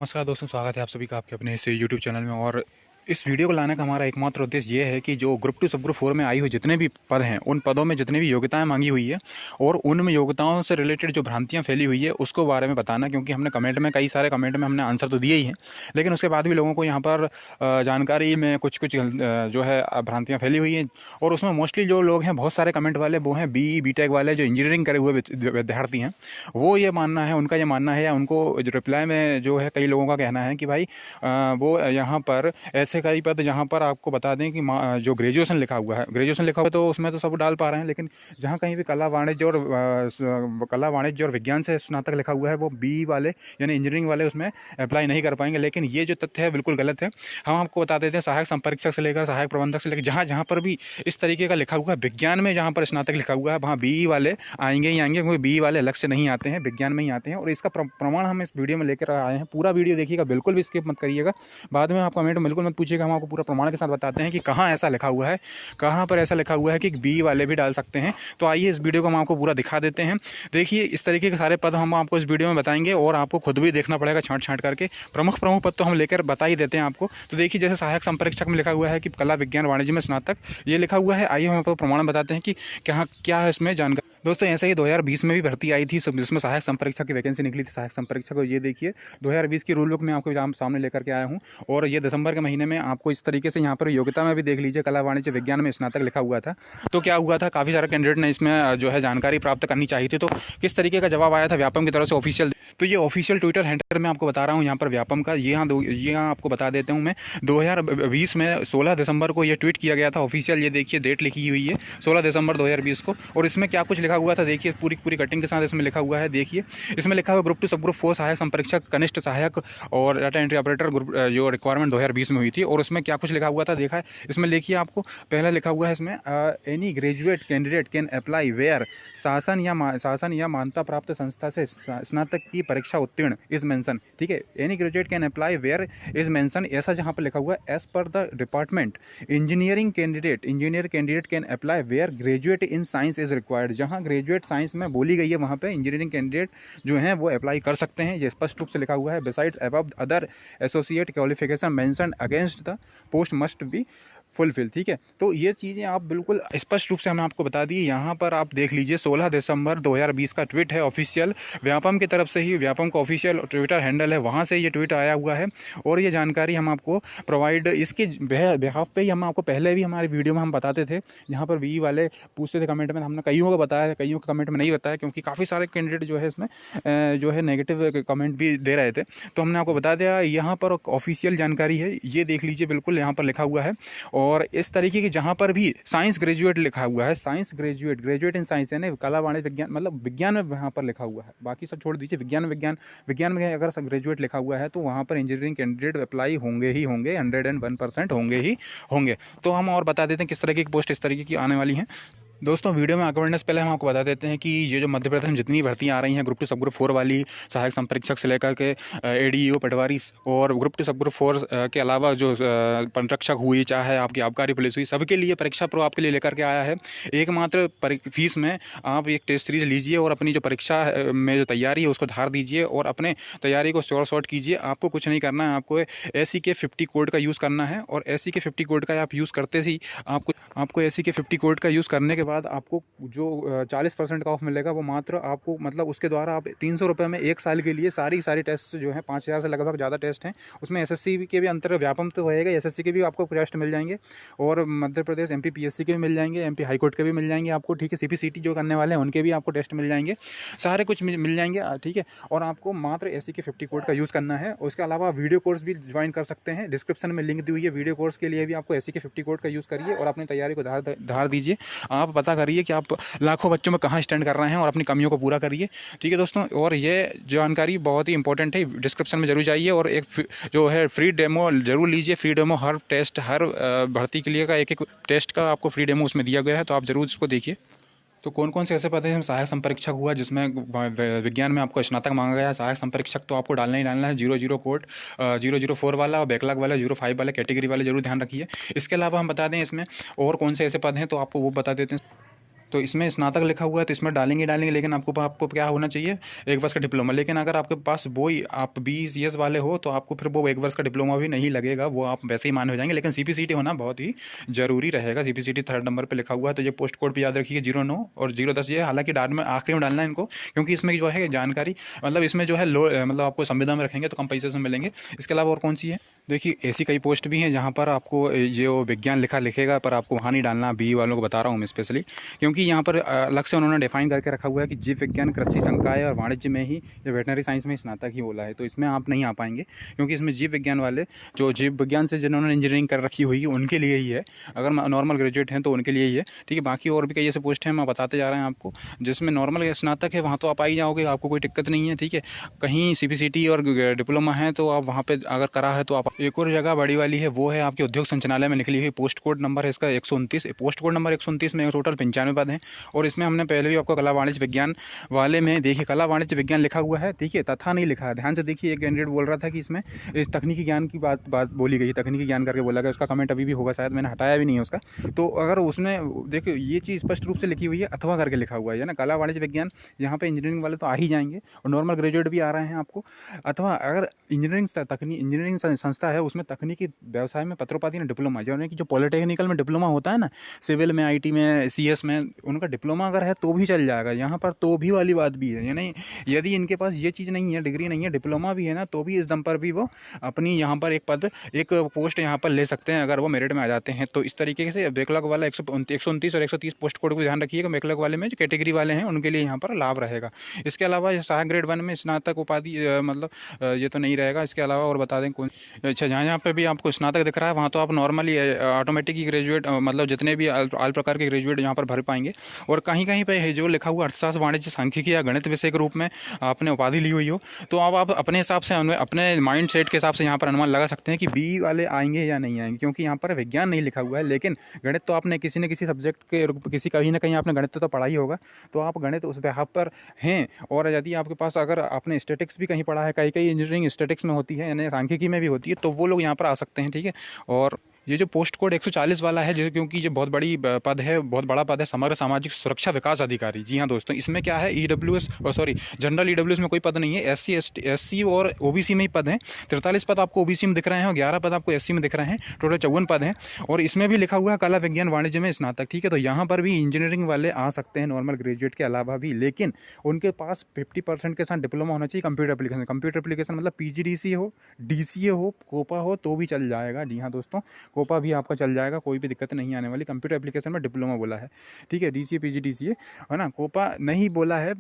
नमस्कार दोस्तों, स्वागत है आप सभी का आपके अपने इस यूट्यूब चैनल में। और इस वीडियो को लाने का हमारा एकमात्र उद्देश्य ये है कि जो ग्रुप टू सब ग्रुप 4 में आई हुई जितने भी पद हैं, उन पदों में जितनी भी योग्यताएं मांगी हुई है और उन योग्यताओं से रिलेटेड जो भ्रांतियां फैली हुई है उसको बारे में बताना। क्योंकि हमने कमेंट में कई सारे कमेंट में हमने आंसर तो दिए ही हैं, लेकिन उसके बाद भी लोगों को यहाँ पर जानकारी में कुछ कुछ जो है भ्रांतियाँ फैली हुई हैं। और उसमें मोस्टली जो लोग हैं, बहुत सारे कमेंट वाले वो हैं बी टेक वाले, जो इंजीनियरिंग करे हुए विद्यार्थी हैं। वो ये मानना है, उनका ये मानना है, या उनको रिप्लाई में जो है कई लोगों का कहना है कि भाई वो यहाँ पर ऐसे कई पद जहाँ पर आपको बता दें कि जो ग्रेजुएशन लिखा हुआ है, ग्रेजुएशन लिखा हुआ है तो उसमें तो सब डाल पा रहे हैं, लेकिन जहाँ कहीं भी कला वाणिज्य और विज्ञान से स्नातक लिखा हुआ है वो बी वाले यानी इंजीनियरिंग वाले उसमें अप्लाई नहीं कर पाएंगे। लेकिन ये जो तथ्य है बिल्कुल गलत है। हम आपको बता देते हैं, सहायक संपरीक्षक से लेकर सहायक प्रबंधक से लेकर जहाँ जहाँ पर भी इस तरीके का लिखा हुआ है, विज्ञान में जहाँ पर स्नातक लिखा हुआ है वहाँ बी वाले आएंगे ही आएंगे, क्योंकि बी वाले अलग से नहीं आते हैं, विज्ञान में ही आते हैं। और इसका प्रमाण हम इस वीडियो में लेकर आए हैं। पूरा वीडियो देखिएगा, बिल्कुल भी स्किप मत करिएगा। बाद में आप कमेंट बिल्कुल मत पूछिएगा, हम आपको पूरा प्रमाण के साथ बताते हैं कि कहाँ ऐसा लिखा हुआ है, कहाँ पर ऐसा लिखा हुआ है कि बी वाले भी डाल सकते हैं। तो आइए इस वीडियो को हम आपको पूरा दिखा देते हैं। देखिए, इस तरीके के सारे पद हम आपको इस वीडियो में बताएंगे और आपको खुद भी देखना पड़ेगा छांट छांट करके। प्रमुख प्रमुख पद तो हम लेकर बता ही देते हैं आपको। तो देखिए, जैसे सहायक संपरीक्षक में लिखा हुआ है कि कला विज्ञान वाणिज्य में स्नातक, ये लिखा हुआ है। आइए हम आपको प्रमाण बताते हैं कि क्या है इसमें जानकारी। दोस्तों, ऐसे ही 2020 में भी भर्ती आई थी, जिसमें सहायक संपरीक्षक की वैकेंसी निकली थी, सहायक संपरीक्षक। और ये देखिए 2020 की रूल बुक में आपको सामने लेकर के आया हूँ। और ये दिसंबर के महीने में आपको इस तरीके से यहाँ पर योग्यता में भी देख लीजिए, कला वाणिज्य विज्ञान में स्नातक लिखा हुआ था। तो क्या हुआ था, काफ़ी सारे कैंडिडेट ने इसमें जो है जानकारी प्राप्त करनी चाहिए थी। तो किस तरीके का जवाब आया था व्यापम की तरफ से ऑफिशियल। तो ये ऑफिशियल ट्विटर हैंडल में आपको बता रहा हूँ यहाँ पर व्यापम का। ये यहाँ आपको बता देता हूँ मैं। 2020 में 16 दिसंबर को ये ट्वीट किया गया था ऑफिशियल। ये देखिए डेट लिखी हुई है 16 दिसंबर 2020 को। और इसमें क्या कुछ लिखा हुआ था देखिए, पूरी कटिंग के साथ इसमें लिखा हुआ है। देखिए, इसमें लिखा हुआ ग्रुप टू सब ग्रुप 4 सहायक संपरीक्षक कनिष्ठ सहायक और डाटा एंट्री ऑपरेटर ग्रुप, जो रिक्वायरमेंट 2020 में हुई थी। और उसमें क्या कुछ लिखा हुआ था देखा है इसमें। देखिए, आपको पहला लिखा हुआ है इसमें, any graduate candidate can apply where शासन या मान्यता प्राप्त संस्था से स्नातक की परीक्षा उत्तीर्ण इज मेंशन। ठीक है, any graduate can apply where is mention, ऐसा जहाँ पर लिखा हुआ है as per the department. Engineer candidate can apply where graduate in science is required. जहाँ ग्रेजुएट साइंस में बोली गई है वहाँ पे इंजीनियरिंग कैंडिडेट जो हैं वो अप्लाई कर सकते हैं। ये स्पष्ट रूप से लिखा हुआ है। Besides above other associate qualification mentioned against the post must be fulfil. ठीक है, तो ये चीज़ें आप बिल्कुल स्पष्ट रूप से हमने आपको बता दी। यहाँ पर आप देख लीजिए 16 दिसंबर 2020 का ट्वीट है ऑफिशियल व्यापम की तरफ से ही। व्यापम का ऑफिशियल ट्विटर हैंडल है, वहाँ से ये ट्वीट आया हुआ है। और ये जानकारी हम आपको प्रोवाइड इसके बिहाफ पे ही हम आपको पहले भी हमारी वीडियो में हम बताते थे। यहाँ पर वी वाले पूछते थे कमेंट में, हमने कईयों को बताया, कईयों के कमेंट में नहीं बताया, क्योंकि काफ़ी सारे कैंडिडेट जो है इसमें जो है नेगेटिव कमेंट भी दे रहे थे। तो हमने आपको बता दिया, यहाँ पर ऑफिशियल जानकारी है, ये देख लीजिए, बिल्कुल यहाँ पर लिखा हुआ है। और इस तरीके की जहाँ पर भी साइंस ग्रेजुएट लिखा हुआ है, साइंस ग्रेजुएट इन साइंस यानी कला वाणिज्य विज्ञान, मतलब विज्ञान में वहाँ पर लिखा हुआ है, बाकी सब छोड़ दीजिए। विज्ञान में अगर ग्रेजुएट लिखा हुआ है तो वहाँ पर इंजीनियरिंग कैंडिडेट अप्लाई होंगे ही होंगे, 101% होंगे ही होंगे। तो हम और बता देते हैं किस तरीके की पोस्ट इस तरीके की आने वाली हैं। दोस्तों, वीडियो में आगे बढ़ने से पहले हम आपको बता देते हैं कि ये जो मध्य प्रदेश में जितनी भर्तियाँ आ रही हैं ग्रुप टू सब ग्रुप 4 वाली, सहायक संपरीक्षक से लेकर के एडीईओ पटवारी, और ग्रुप टू सब ग्रुप 4 के अलावा जो पंरक्षक हुई, चाहे आपकी आबकारी पुलिस हुई, सबके लिए परीक्षा प्रो आपके लिए लेकर के आया है। एकमात्र फीस में आप एक टेस्ट सीरीज लीजिए और अपनी जो परीक्षा में जो तैयारी है उसको धार दीजिए और अपने तैयारी को शॉर्ट कीजिए। आपको कुछ नहीं करना है, आपको SC के 50 कोड का यूज़ करना है। और SC के 50 कोड का आप यूज़ करते ही आपको SC के 50 कोड का यूज़ करने के बाद आपको जो 40% का ऑफ मिलेगा, वो मात्र आपको, मतलब उसके द्वारा आप 300 रुपये में 1 साल के लिए सारी टेस्ट जो है 5000 से लगभग ज़्यादा टेस्ट हैं, उसमें SSC के भी अंतर व्यापम तो होएगा, SSC के भी आपको टेस्ट मिल जाएंगे, और मध्य प्रदेश MP PSC के भी मिल जाएंगे, MP हाईकोर्ट के भी मिल जाएंगे आपको। ठीक है, CPCT जो करने वाले हैं उनके भी आपको टेस्ट मिल जाएंगे, सारे कुछ मिल जाएंगे। ठीक है, और आपको मात्र SC के 50 कोड का यूज़ करना है। उसके अलावा वीडियो कोर्स भी ज्वाइन कर सकते हैं, डिस्क्रिप्शन में लिंक दी हुई है। वीडियो कोर्स के लिए भी आपको SC के 50 कोड का यूज़ करिए और अपनी तैयारी को धार दीजिए। आप पता करिए कि आप लाखों बच्चों में कहाँ स्टैंड कर रहे हैं और अपनी कमियों को पूरा करिए। ठीक है दोस्तों, और ये जानकारी बहुत ही इंपॉर्टेंट है, डिस्क्रिप्शन में जरूर जाइए और एक जो है फ्री डेमो जरूर लीजिए। फ्री डेमो हर टेस्ट, हर भर्ती के लिए का एक टेस्ट का आपको फ्री डेमो उसमें दिया गया है, तो आप जरूर इसको देखिए। तो कौन कौन से ऐसे पद हैं, सहायक संपरीक्षक हुआ जिसमें विज्ञान में आपको स्नातक मांगा गया है। सहायक संपरीक्षक तो आपको डालना ही डालना है, 00 कोड 004 वाला और बैकलॉग वाला 05 वाला कैटेगरी वाले जरूर ध्यान रखिए। इसके अलावा हम बता दें इसमें और कौन से ऐसे पद हैं, तो आपको वो बता देते हैं। तो इसमें स्नातक लिखा हुआ है तो इसमें डालेंगे, लेकिन आपको क्या होना चाहिए, 1 वर्ष का डिप्लोमा। लेकिन अगर आपके पास वो ही आप BCS वाले हो तो आपको फिर वो 1 वर्ष का डिप्लोमा भी नहीं लगेगा, वो आप वैसे ही मान्य हो जाएंगे। लेकिन CPCT होना बहुत ही जरूरी रहेगा। CPCT 3rd नंबर पर लिखा हुआ है। तो ये पोस्ट कोड भी याद रखिए 09 और 010। ये हालांकि आखिरी में डालना है इनको, क्योंकि इसमें जो है जानकारी मतलब इसमें जो है मतलब आपको संविदा में रखेंगे तो कम पैसे से मिलेंगे। इसके अलावा और कौन सी है, देखिए ऐसी कई पोस्ट भी हैं जहाँ पर आपको ये विज्ञान लिखेगा, पर आपको वहाँ नहीं डालना। BE वालों को बता रहा हूँ मैं स्पेशली, क्योंकि यहाँ पर अलग से उन्होंने डिफाइन करके रखा हुआ है कि जीव विज्ञान, कृषि संकाय और वाणिज्य में ही, या वेटनरी साइंस में स्नातक ही बोला है। तो इसमें आप नहीं आ पाएंगे, क्योंकि इसमें जीव विज्ञान वाले जो जीव विज्ञान से जिन्होंने इंजीनियरिंग कर रखी हुई है उनके लिए ही है। अगर नॉर्मल ग्रेजुएट हैं तो उनके लिए ही है, ठीक है। बाकी और भी कई ऐसे पोस्ट हैं, मैं बताते जा रहे हैं आपको। जिसमें नॉर्मल स्नातक है वहाँ तो आप आ ही जाओगे, आपको कोई दिक्कत नहीं है, ठीक है। कहीं CPCT और डिप्लोमा है तो आप वहाँ पे अगर करा है तो आप। एक और जगह बड़ी वाली है, वो है आपके उद्योग संचालय में निकली हुई। पोस्ट कोड नंबर है इसका 129। पोस्ट कोड नंबर 129 में टोटल 95 पद हैं। और इसमें हमने पहले भी आपको कला वाणिज्य विज्ञान वाले में देखिए, कला वाणिज्य विज्ञान लिखा हुआ है, ठीक है, तथा नहीं लिखा है। ध्यान से देखिए, एक कैंडिडेट बोल रहा था कि इसमें इस तकनीकी ज्ञान की बात बोली गई, तकनीकी ज्ञान करके बोला गया। उसका कमेंट अभी भी होगा, शायद मैंने हटाया भी नहीं है उसका। तो अगर उसमें देखिए ये चीज़ स्पष्ट रूप से लिखी हुई है, अथवा करके लिखा हुआ है ना, कला वाणिज्य विज्ञान। यहाँ पे इंजीनियरिंग वाले तो आ ही जाएंगे और नॉर्मल ग्रेजुएट भी आ रहे हैं आपको। अथवा अगर इंजीनियरिंग संस्था है, उसमें तकनीकी व्यवसाय में पत्रोपाधि में डिप्लोमा, यानी कि जो पॉलिटेक्निकल में डिप्लोमा होता है ना, सिविल में, IT में, CS में, उनका डिप्लोमा अगर है तो भी चल जाएगा। यहाँ पर तो भी वाली बात भी है, यानी यदि इनके पास ये चीज़ नहीं है, डिग्री नहीं है, डिप्लोमा भी है ना, तो भी इस दम पर भी वो अपनी यहाँ पर एक पोस्ट यहाँ पर ले सकते हैं, अगर वो मेरिट में आ जाते हैं। तो इस तरीके से बैकलॉग वाला 129 और 130 पोस्ट कोड को ध्यान रखिएगा। बैकलॉग वाले में जो कैटेगरी वाले हैं उनके लिए यहाँ पर लाभ रहेगा। इसके अलावा सहायक ग्रेड 1 में स्नातक उपाधि मतलब ये तो नहीं रहेगा। इसके अलावा और बता दें कौन, अच्छा, जहाँ पे भी आपको स्नातक दिख रहा है वहाँ तो आप नॉर्मली ऑटोमेटिक ही ग्रेजुएट, मतलब जितने भी ऑल प्रकार के ग्रेजुएट यहाँ पर भर पाएंगे। और कहीं कहीं पे है जो लिखा हुआ अर्थशास्त्र, वाणिज्य, सांख्यिकी या गणित विषय के रूप में आपने उपाधि ली हुई हो, तो अब आप अपने हिसाब से, अपने माइंड सेट के हिसाब से यहाँ पर अनुमान लगा सकते हैं कि BE वाले आएंगे या नहीं आएंगे, क्योंकि यहाँ पर विज्ञान नहीं लिखा हुआ है। लेकिन गणित तो आपने किसी न किसी सब्जेक्ट के कहीं ना कहीं आपने गणित तो पढ़ा ही होगा, तो आप गणित उस बेहाव पर हैं। और यदि आपके पास, अगर आपने स्टैटिक्स भी कहीं पढ़ा है, कई इंजीनियरिंग स्टैटिक्स में होती है, यानी सांख्यिकी में भी होती है, तो वो लोग यहाँ पर आ सकते हैं, ठीक है। और ये जो पोस्ट कोड 140 वाला है, जो क्योंकि ये बहुत बड़ी पद है, बहुत बड़ा पद है, समग्र सामाजिक सुरक्षा विकास अधिकारी। जी हाँ दोस्तों, इसमें क्या है, जनरल EWS में कोई पद नहीं है। SC और OBC में ही पद हैं। 43 पद आपको OBC में दिख रहे हैं और 11 पद आपको SC में दिख रहे हैं। टोटल 54 पद हैं। और इसमें भी लिखा हुआ है कला विज्ञान वाणिज्य में स्नातक, ठीक है। तो यहाँ पर भी इंजीनियरिंग वाले आ सकते हैं, नॉर्मल ग्रेजुएट के अलावा भी, लेकिन उनके पास 50% के साथ डिप्लोमा होना चाहिए कंप्यूटर एप्लीकेशन मतलब PGDC हो, DCA हो, कोपा हो तो भी चल जाएगा। जी हाँ दोस्तों, कोपा भी आपका चल जाएगा, कोई भी दिक्कत नहीं आने वाली। कंप्यूटर एप्लीकेशन में डिप्लोमा बोला है, ठीक है। DCA PGDCA है ना, कोपा नहीं बोला है।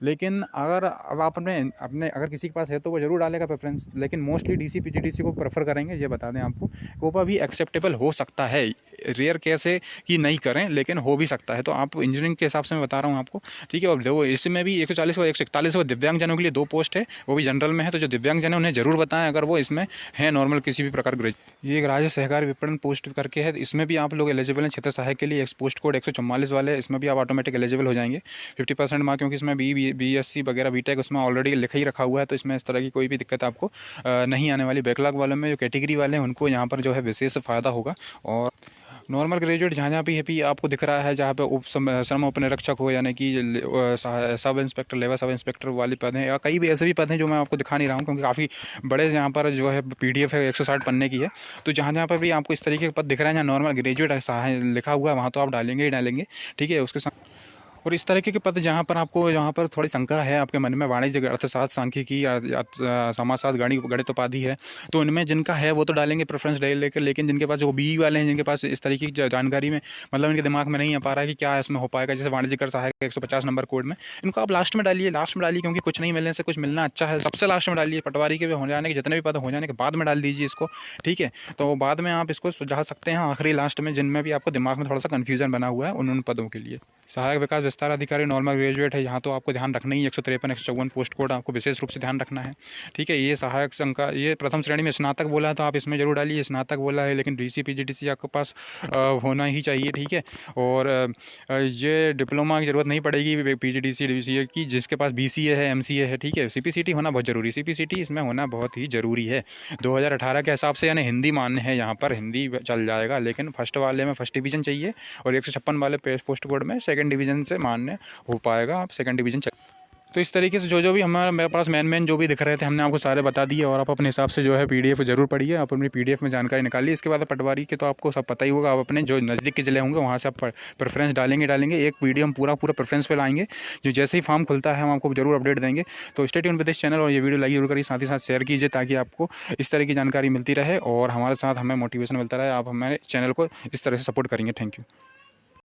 लेकिन अगर अब आप अपने अगर किसी के पास है तो वो जरूर डालेगा प्रेफरेंस, लेकिन मोस्टली DCA PGDCA को प्रेफर करेंगे, ये बता दें आपको। कोपा भी एक्सेप्टेबल हो सकता है, रेयर केस है कि नहीं करें, लेकिन हो भी सकता है। तो आप इंजीनियरिंग के हिसाब से मैं बता रहा हूँ आपको, ठीक है। और देखो इसमें भी 140 और 141 वो दिव्यांगजनों के लिए 2 पोस्ट है, वो भी जनरल में है। तो जो दिव्यांगजन है उन्हें जरूर बताएं अगर वो इसमें है नॉर्मल किसी भी प्रकार ग्रेजुएट। ये एक राज्य सहकारी विपणन पोस्ट करके है, इसमें भी आप लोग एलिजिबल हैं। क्षेत्र सहायक के लिए पोस्ट कोड 144 वाले, इसमें भी आप ऑटोमेटिक एलिजिबल हो जाएंगे। 50% मार्क, क्योंकि इसमें BSc वगैरह BTech उसमें ऑलरेडी लिखा ही रखा हुआ है, तो इसमें इस तरह की कोई भी दिक्कत आपको नहीं आने वाली। बैकलॉग वालों में जो कैटेगरी वाले हैं उनको यहाँ पर जो है विशेष फ़ायदा होगा। और नॉर्मल ग्रेजुएट जहाँ भी आपको दिख रहा है, जहाँ पे श्रम उपनिरीक्षक हो, यानी कि sub inspector, level sub inspector वाले पद हैं, या कई भी ऐसे भी पद हैं जो मैं आपको दिखा नहीं रहा हूँ, क्योंकि काफ़ी बड़े यहाँ पर जो है PDF है 160 पन्ने की है। तो जहाँ पर भी आपको इस तरीके के पद दिख रहे हैं जहाँ नॉर्मल ग्रेजुएट लिखा हुआ है, वहाँ तो आप डालेंगे ही डालेंगे, ठीक है। उसके साथ और इस तरीके के पद जहाँ पर थोड़ी शंका है आपके मन में, वाणिज्य, अर्थशास्त्र, सांख्यिकी, समाजशास्त्र, गणित उपाधि है, तो इनमें जिनका है वो तो डालेंगे प्रेफरेंस लेकर। लेकिन जिनके पास जो BE वाले हैं, जिनके पास इस तरीके की जानकारी में मतलब इनके दिमाग में नहीं आ पा रहा है कि क्या इसमें हो पाएगा, जैसे वाणिज्य कर सहायक 150 नंबर कोड में, इनको आप लास्ट में डालिए, क्योंकि कुछ नहीं मिलने से कुछ मिलना अच्छा है। सबसे लास्ट में डालिए, पटवारी के हो जाने के जितने भी पद हो जाने के बाद में डाल दीजिए इसको, ठीक है। तो बाद में आप इसको सुझा सकते हैं आखिरी लास्ट में, जिनमें भी आपको दिमाग में थोड़ा सा कन्फ्यूजन बना हुआ है उन पदों के लिए। सहायक विकास विस्तार अधिकारी नॉर्मल ग्रेजुएट है, यहाँ तो आपको ध्यान रखना ही 153 154 पोस्ट कोड आपको विशेष रूप से ध्यान रखना है। ठीक है, ये सहायक संघ का ये प्रथम श्रेणी में स्नातक बोला है तो आप इसमें जरूर डालिए, स्नातक बोला है लेकिन डीसी पीजीडीसी आपके पास होना ही चाहिए। ठीक है, और ये डिप्लोमा की ज़रूरत नहीं पड़ेगी पीजीडीसी डीसीए की जिसके पास बीसीए है, एमसीए है। ठीक है, सीपीसीटी होना बहुत ज़रूरी, सीपीसीटी इसमें होना बहुत ही ज़रूरी है 2018 के हिसाब से। यानी हिंदी मान्य है, यहाँ पर हिंदी चल जाएगा, लेकिन फर्स्ट वाले में फर्स्ट डिवीज़न चाहिए और 156 वाले पोस्ट कोड में सेकंड डिवीज़न से मान्य हो पाएगा, आप सेकंड डिवीज़न चाहिए। तो इस तरीके से जो भी हमारा मेरे पास मेन जो भी दिख रहे थे हमने आपको सारे बता दिए, और आप अपने हिसाब से जो है पीडीएफ जरूर पढ़िए, आप अपनी पीडीएफ में जानकारी निकालिए। इसके बाद पटवारी के तो आपको सब पता ही होगा, आप अपने जो नज़दीक के ज़िले होंगे वहाँ से आप प्रेफरेंस डालेंगे। एक वीडियो हम पूरा प्रेफरेंस पे लाएंगे, जो जैसे ही फॉर्म खुलता है हम आपको जरूर अपडेट देंगे। तो stay tuned with this channel और ये वीडियो लाइक जरूर करिए, साथ ही साथ शेयर कीजिए ताकि आपको इस तरह की जानकारी मिलती रहे और हमारे साथ हमें मोटिवेशन मिलता रहे। आप हमारे चैनल को इस तरह से सपोर्ट करेंगे। Thank you.